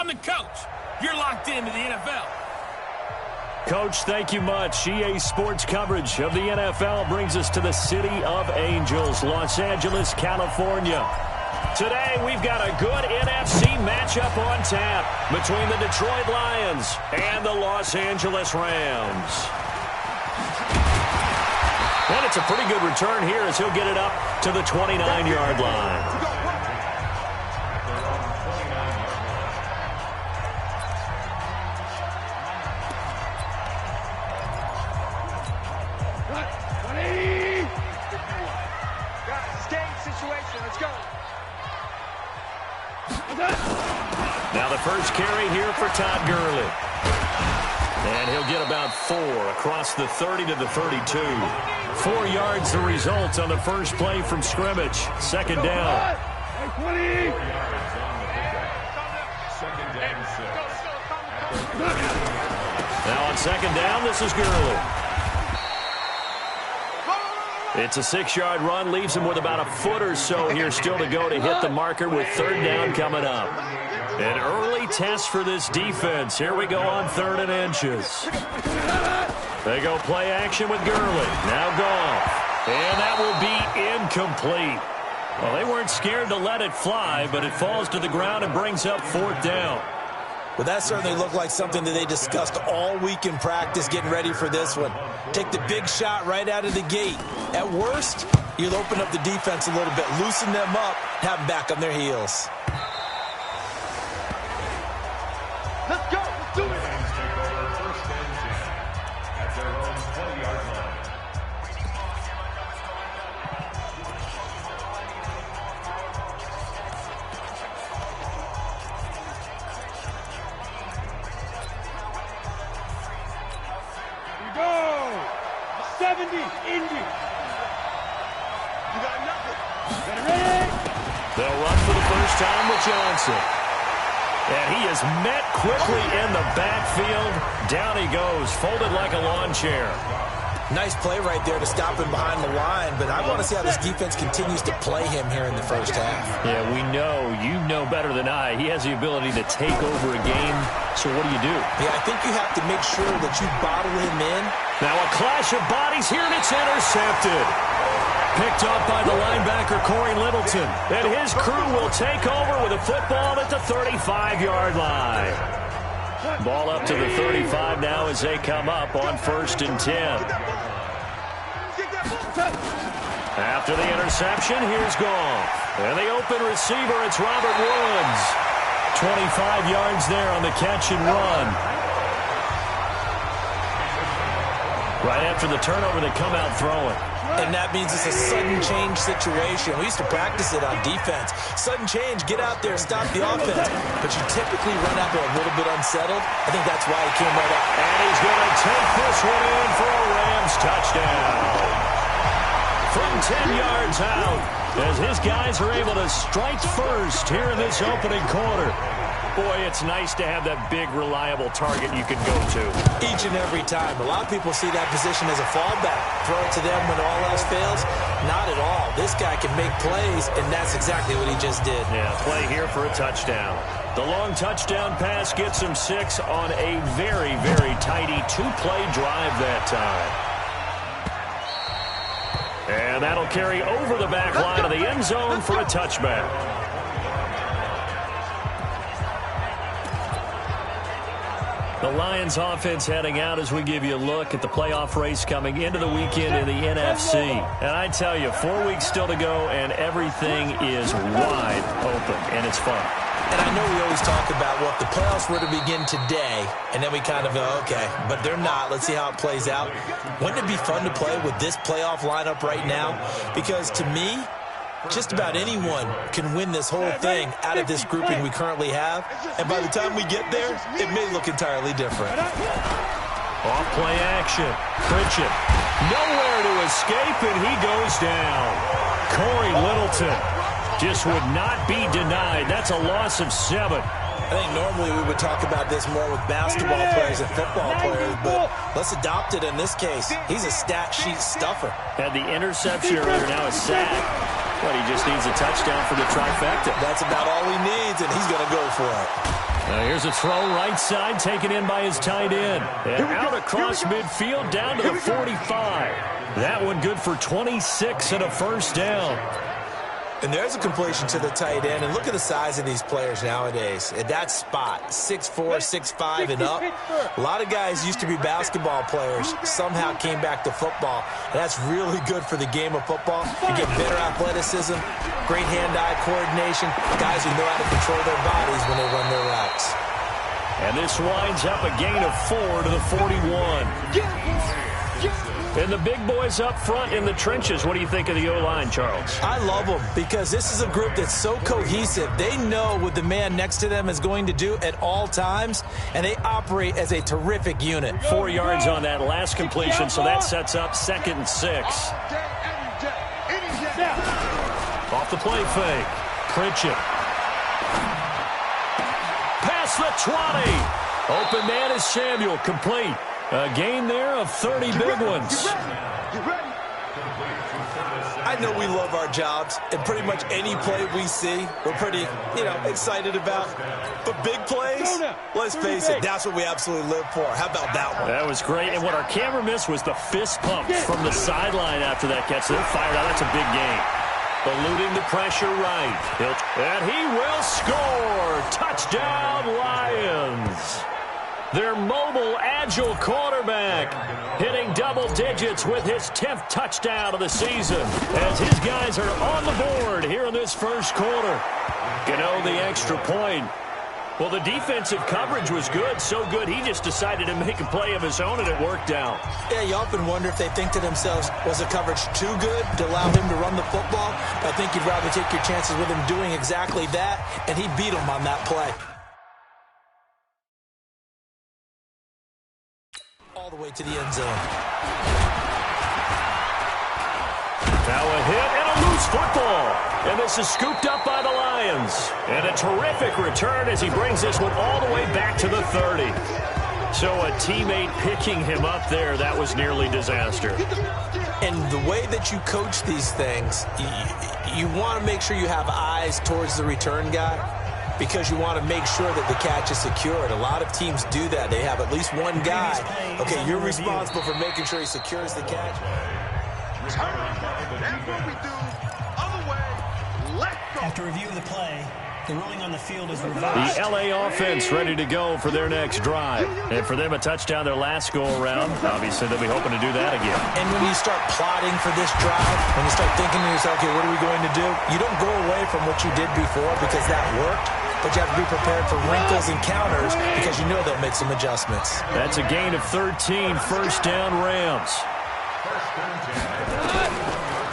I'm the coach. You're locked into the NFL. Coach, thank you much. EA Sports coverage of the NFL brings us to the City of Angels, Los Angeles, California. Today, we've got a good NFC matchup on tap between the Detroit Lions and the Los Angeles Rams. And it's a pretty good return here as he'll get it up to the 29-yard line. Now the first carry here for Todd Gurley. And he'll get about 4 across the 30 to the 32. 4 yards the result on the first play from scrimmage. Second down. Now on second down, this is Gurley. It's a 6-yard run, leaves him with about a foot or so here still to go to hit the marker with third down coming up. An early test for this defense. Here we go on 3rd and inches. They go play action with Gurley. Now Goff. And that will be incomplete. Well, they weren't scared to let it fly, but it falls to the ground and brings up 4th down. Well, that certainly looked like something that they discussed all week in practice getting ready for this one. Take the big shot right out of the gate. At worst, you'll open up the defense a little bit, loosen them up, have them back on their heels. Let's go. Let's do it. Go! 70, Indy. You got nothing. Get ready. They'll run for the first time with Johnson. And he is met quickly in the backfield. Down he goes, folded like a lawn chair. Nice play right there to stop him behind the line, but I want to see how this defense continues to play him here in the first half. Yeah, we know, you know better than I, he has the ability to take over a game. So what do you do? Yeah, I think you have to make sure that you bottle him in. Now a clash of bodies here, and it's intercepted. Picked up by the linebacker, Corey Littleton. And his crew will take over with a football at the 35-yard line. Ball up to the 35 now as they come up on 1st and 10. After the interception, here's Goff. And the open receiver, it's Robert Woods. 25 yards there on the catch and run. Right after the turnover, they come out throwing. And that means it's a sudden change situation. We used to practice it on defense. Sudden change, get out there, stop the offense. But you typically run out there a little bit unsettled. I think that's why he came right up. And he's going to take this one in for a Rams touchdown. From 10 yards out, as his guys are able to strike first here in this opening quarter. Boy, it's nice to have that big, reliable target you can go to. Each and every time. A lot of people see that position as a fallback. Throw it to them when all else fails. Not at all. This guy can make plays, and that's exactly what he just did. Yeah, play here for a touchdown. The long touchdown pass gets him 6 on a very, very tidy 2-play drive that time. And that'll carry over the back line of the end zone for a touchback. The Lions offense heading out as we give you a look at the playoff race coming into the weekend in the NFC. And I tell you, 4 weeks still to go, and everything is wide open, and it's fun. And I know we always talk about, well, if the playoffs were to begin today, and then we kind of go, okay, but they're not. Let's see how it plays out. Wouldn't it be fun to play with this playoff lineup right now? Because to me, just about anyone can win this whole thing out of this grouping we currently have. And by the time we get there, it may look entirely different. Off play action. Pritchett. Nowhere to escape, and he goes down. Corey Littleton just would not be denied. That's a loss of 7. I think normally we would talk about this more with basketball players and football players, but let's adopt it in this case. He's a stat sheet stuffer. Had the interception earlier, now a sack. But he just needs a touchdown for the trifecta. That's about all he needs, and he's going to go for it. Now here's a throw right side taken in by his tight end. And out across midfield down to the 45. That one good for 26 and a first down. And there's a completion to the tight end. And look at the size of these players nowadays. At that spot, 6'4", 6'5", and up. A lot of guys used to be basketball players, somehow came back to football. And that's really good for the game of football. You get better athleticism, great hand-eye coordination, guys who know how to control their bodies when they run their routes. And this winds up a gain of 4 to the 41. And the big boys up front in the trenches, what do you think of the O-line, Charles? I love them because this is a group that's so cohesive. They know what the man next to them is going to do at all times, and they operate as a terrific unit. 4 yards on that last completion, so that sets up 2nd and 6. Off the play fake. Pritchett. Past the 20. Open man is Samuel, complete. A gain there of 30 big ones. I know we love our jobs, and pretty much any play we see, we're pretty, excited about. But big plays, let's face it, that's what we absolutely live for. How about that one? That was great, and what our camera missed was the fist pumps from the sideline after that catch. They're fired out. That's a big gain. Eluding the pressure right. And he will score. Touchdown, Lions. Their mobile, agile quarterback hitting double digits with his 10th touchdown of the season as his guys are on the board here in this first quarter. The extra point. Well, the defensive coverage was good, so good he just decided to make a play of his own, and it worked out. Yeah, you often wonder if they think to themselves, was the coverage too good to allow him to run the football? I think you'd rather take your chances with him doing exactly that, and he beat him on that play. All the way to the end zone. Now a hit and a loose football. And this is scooped up by the Lions. And a terrific return as he brings this one all the way back to the 30. So a teammate picking him up there, that was nearly disaster. And the way that you coach these things, you want to make sure you have eyes towards the return guy, because you want to make sure that the catch is secured. A lot of teams do that. They have at least one guy. Okay, you're responsible for making sure he secures the catch. That's what we do. Other way. Let's go. After review of the play, the ruling on the field is reversed. The LA offense ready to go for their next drive. And for them, a touchdown their last go-around. Obviously, they'll be hoping to do that again. And when you start plotting for this drive, when you start thinking to yourself, okay, what are we going to do? You don't go away from what you did before because that worked. But you have to be prepared for wrinkles and counters because you know they'll make some adjustments. That's a gain of 13, first down Rams.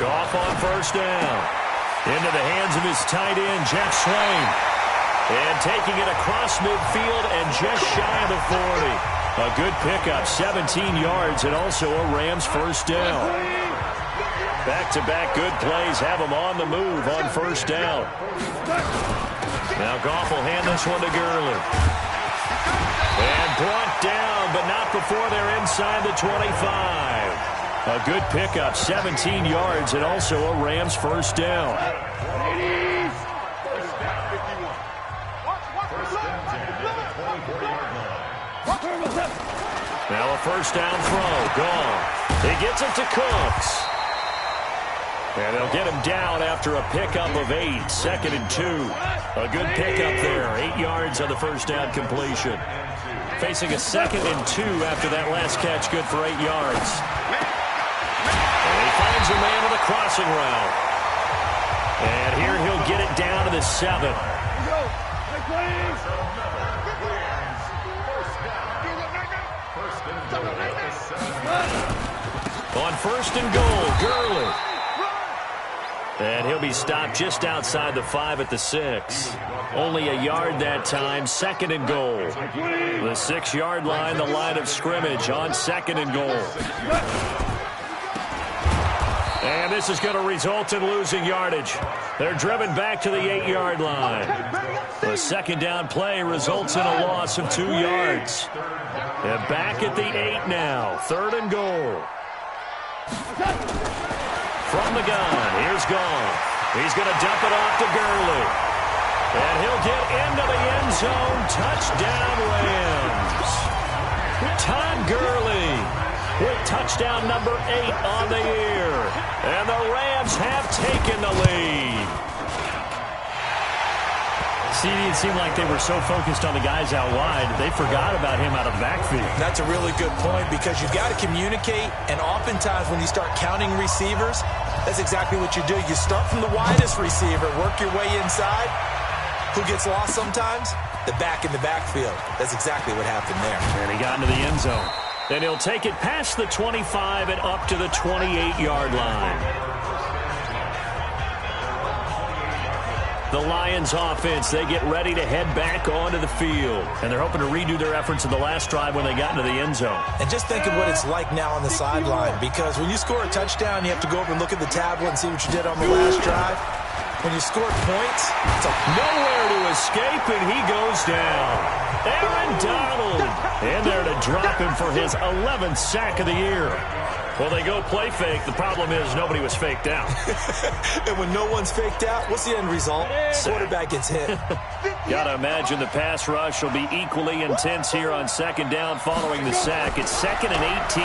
Goff on first down. Into the hands of his tight end, Jeff Swain. And taking it across midfield and just shy of the 40. A good pickup, 17 yards, and also a Rams first down. Back-to-back good plays have them on the move on first down. Now Goff will hand this one to Gurley. And brought down, but not before they're inside the 25. A good pickup, 17 yards, and also a Rams first down. Now a first down throw, gone. He gets it to Cooks. And they'll get him down after a pickup of 8, 2nd and 2. A good pickup there, 8 yards on the first down completion. Facing a 2nd and 2 after that last catch, good for 8 yards. And he finds a man with a crossing route. And here he'll get it down to the 7. On first and goal, Gurley. And he'll be stopped just outside the 5 at the 6. Only a yard that time, 2nd and goal. The 6-yard line, the line of scrimmage on 2nd and goal. And this is going to result in losing yardage. They're driven back to the 8-yard line. The 2nd down play results in a loss of 2 yards. And back at the 8 now, 3rd and goal. From the gun, here's Goff. He's going to dump it off to Gurley. And he'll get into the end zone. Touchdown, Rams. Todd Gurley with touchdown number 8 on the year. And the Rams have taken the lead. It seemed like they were so focused on the guys out wide, they forgot about him out of the backfield. That's a really good point because you've got to communicate, and oftentimes when you start counting receivers, that's exactly what you do. You start from the widest receiver, work your way inside. Who gets lost sometimes? The back in the backfield. That's exactly what happened there. And he got into the end zone. And he'll take it past the 25 and up to the 28-yard line. The Lions offense, they get ready to head back onto the field. And they're hoping to redo their efforts in the last drive when they got into the end zone. And just think of what it's like now on the sideline, because when you score a touchdown, you have to go over and look at the tablet and see what you did on the last drive. When you score points, it's nowhere to escape, and he goes down. Aaron Donald in there to drop him for his 11th sack of the year. Well, they go play fake. The problem is nobody was faked out. And when no one's faked out, what's the end result? Quarterback gets hit. Got to imagine the pass rush will be equally intense here on second down following the sack. It's 2nd and 18.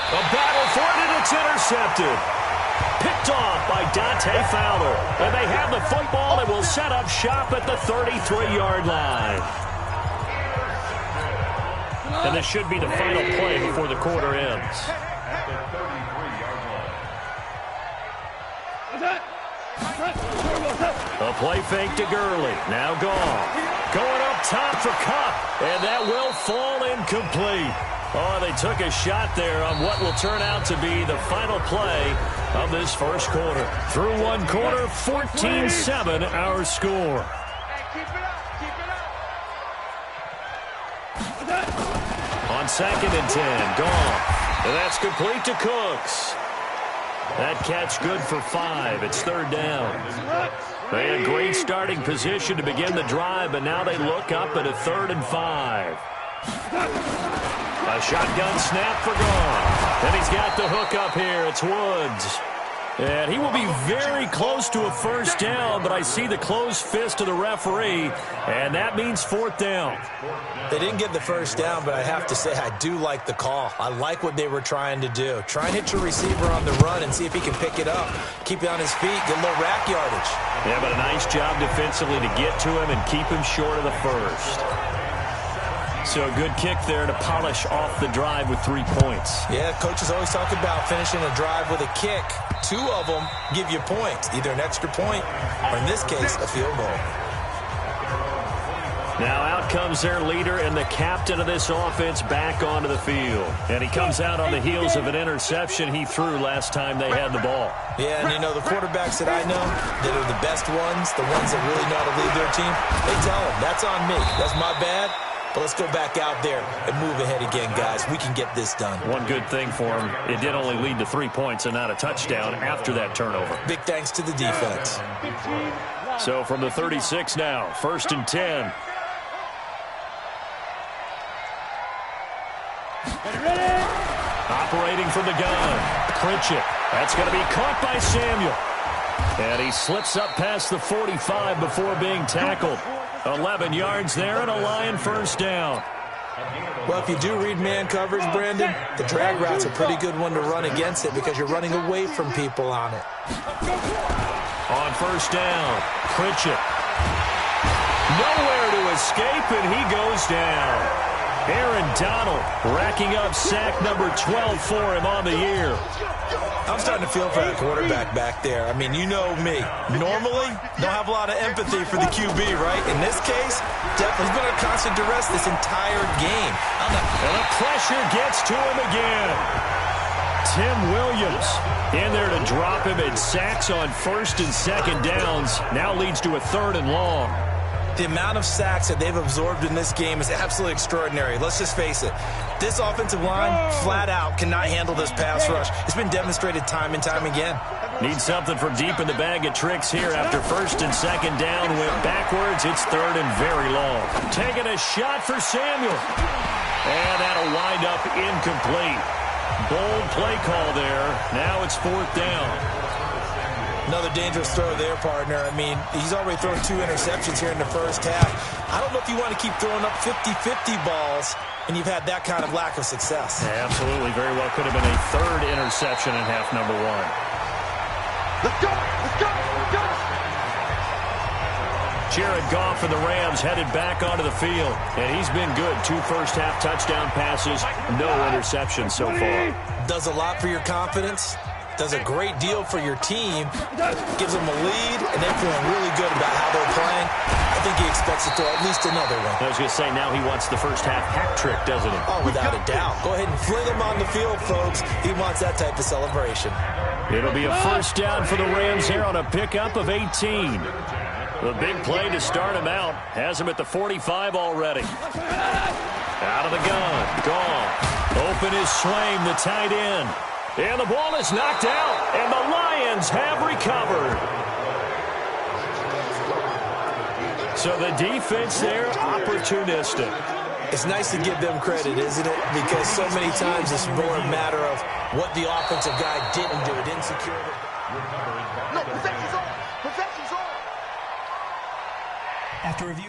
A battle for it, and it's intercepted. Picked off by Dante Fowler. And they have the football and will set up shop at the 33-yard line. And this should be the final play before the quarter ends. A play fake to Gurley. Now gone. Going up top for Kupp. And that will fall incomplete. Oh, they took a shot there on what will turn out to be the final play of this first quarter. Through one quarter, 14-7 our score. On 2nd and 10, gone. And that's complete to Cooks. That catch good for 5. It's 3rd down. They had a great starting position to begin the drive, but now they look up at a 3rd and 5. A shotgun snap for gone. And he's got the hook up here. It's Woods. And he will be very close to a first down, but I see the closed fist of the referee, and that means 4th down. They didn't get the first down, but I have to say I do like the call. I like what they were trying to do. Try and hit your receiver on the run and see if he can pick it up. Keep it on his feet, get a little rack yardage. Yeah, but a nice job defensively to get to him and keep him short of the first. So a good kick there to polish off the drive with 3 points. Yeah, coaches always talk about finishing a drive with a kick. 2 of them give you points, either an extra point or, in this case, a field goal. Now out comes their leader and the captain of this offense back onto the field. And he comes out on the heels of an interception he threw last time they had the ball. Yeah, and you know, the quarterbacks that I know that are the best ones, the ones that really know how to lead their team, they tell them, that's on me. That's my bad. But let's go back out there and move ahead again, guys. We can get this done. One good thing for him, it did only lead to 3 points and not a touchdown after that turnover. Big thanks to the defense. So from the 36 now, 1st and 10. Operating from the gun. Pritchett. That's going to be caught by Samuel. And he slips up past the 45 before being tackled. 11 yards there and a Lion first down. Well, if you do read man coverage, Brandon, the drag route's a pretty good one to run against it because you're running away from people on it. On first down, Pritchett. Nowhere to escape, and he goes down. Aaron Donald racking up sack number 12 for him on the year. I'm starting to feel for that quarterback back there. I mean, you know me. Normally, don't have a lot of empathy for the QB, right? In this case, definitely he's been under constant duress this entire game. And the pressure gets to him again. Tim Williams in there to drop him, and sacks on 1st and 2nd downs now leads to a 3rd and long. The amount of sacks that they've absorbed in this game is absolutely extraordinary. Let's just face it. This offensive line, flat out, cannot handle this pass rush. It's been demonstrated time and time again. Need something from deep in the bag of tricks here after 1st and 2nd down. Went backwards. It's 3rd and very long. Taking a shot for Samuel. And that'll wind up incomplete. Bold play call there. Now it's 4th down. Another dangerous throw there, partner. I mean, he's already thrown 2 interceptions here in the first half. I don't know if you want to keep throwing up 50-50 balls, and you've had that kind of lack of success. Yeah, absolutely. Very well could have been a 3rd interception in half number 1. Let's go! Let's go! Let's go! Jared Goff and the Rams headed back onto the field, and he's been good. 2 first-half touchdown passes, no interceptions so far. Does a lot for your confidence. Does a great deal for your team. Gives them a lead, and they're feeling really good about how they're playing. I think he expects to throw at least another one. I was going to say, now he wants the first-half hat trick, doesn't he? Oh, without a doubt. Go ahead and fling him on the field, folks. He wants that type of celebration. It'll be a first down for the Rams here on a pickup of 18. The big play to start him out. Has him at the 45 already. Out of the gun. Goff. Open is Swaim, the tight end. And the ball is knocked out. And the Lions have recovered. So the defense there, opportunistic. It's nice to give them credit, isn't it? Because so many times it's more a matter of what the offensive guy didn't do. It didn't secure the... No, possession's on! Possession's on! After review.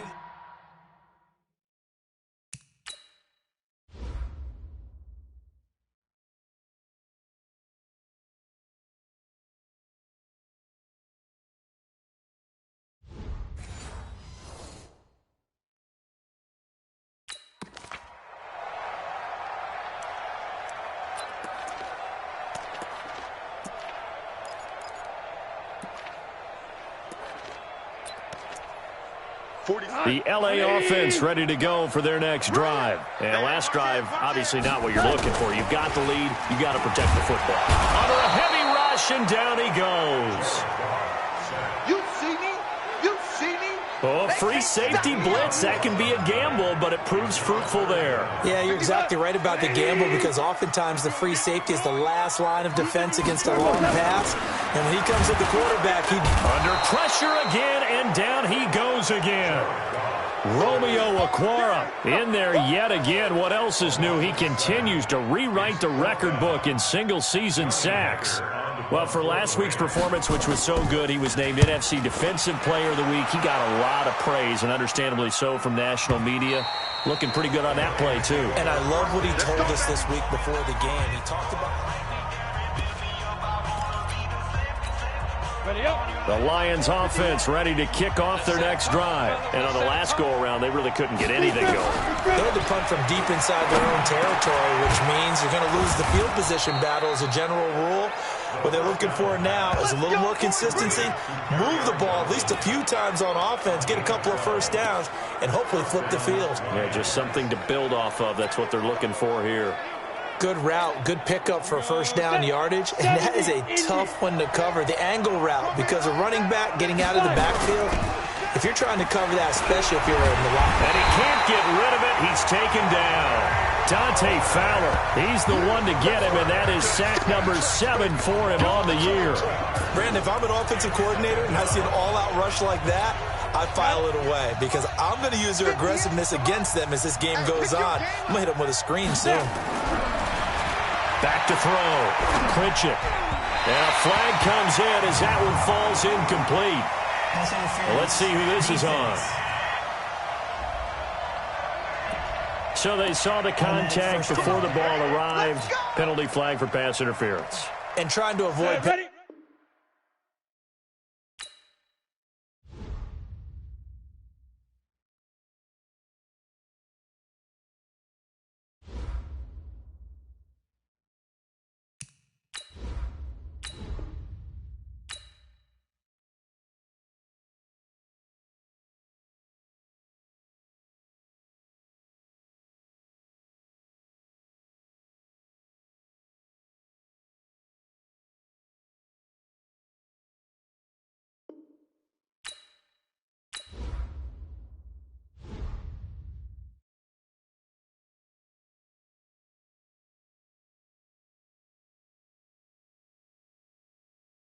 The L.A. offense ready to go for their next drive. And last drive, obviously not what you're looking for. You've got the lead. You've got to protect the football. Under a heavy rush, and down he goes. You see me? You see me? Oh, free safety blitz. That can be a gamble, but it proves fruitful there. Yeah, you're exactly right about the gamble because oftentimes the free safety is the last line of defense against a long pass. And when he comes at the quarterback, he... Under pressure again, and down he goes again. Romeo Okwara in there yet again. What else is new? He continues to rewrite the record book in single-season sacks. Well, for last week's performance, which was so good, he was named NFC Defensive Player of the Week. He got a lot of praise, and understandably so, from national media. Looking pretty good on that play, too. And I love what he told us this week before the game. He talked about... The Lions offense ready to kick off their next drive. And on the last go-around, they really couldn't get anything going. They had to punt from deep inside their own territory, which means you're going to lose the field position battle as a general rule. What they're looking for now is a little more consistency, move the ball at least a few times on offense, get a couple of first downs, and hopefully flip the field. Yeah, just something to build off of. That's what they're looking for here. Good route, good pickup for first down yardage, and that is a tough one to cover. The angle route, because a running back getting out of the backfield, if you're trying to cover that, especially if you're in the lock. And he can't get rid of it. He's taken down. Dante Fowler, he's the one to get him, and that is sack number 7 for him on the year. Brandon, if I'm an offensive coordinator and I see an all-out rush like that, I file it away because I'm going to use their aggressiveness against them as this game goes on. I'm going to hit them with a screen soon. Back to throw. Pritchett. And a flag comes in as that one falls incomplete. Well, let's see who this is on. So they saw the contact before the ball arrived. Penalty flag for pass interference. And trying to avoid...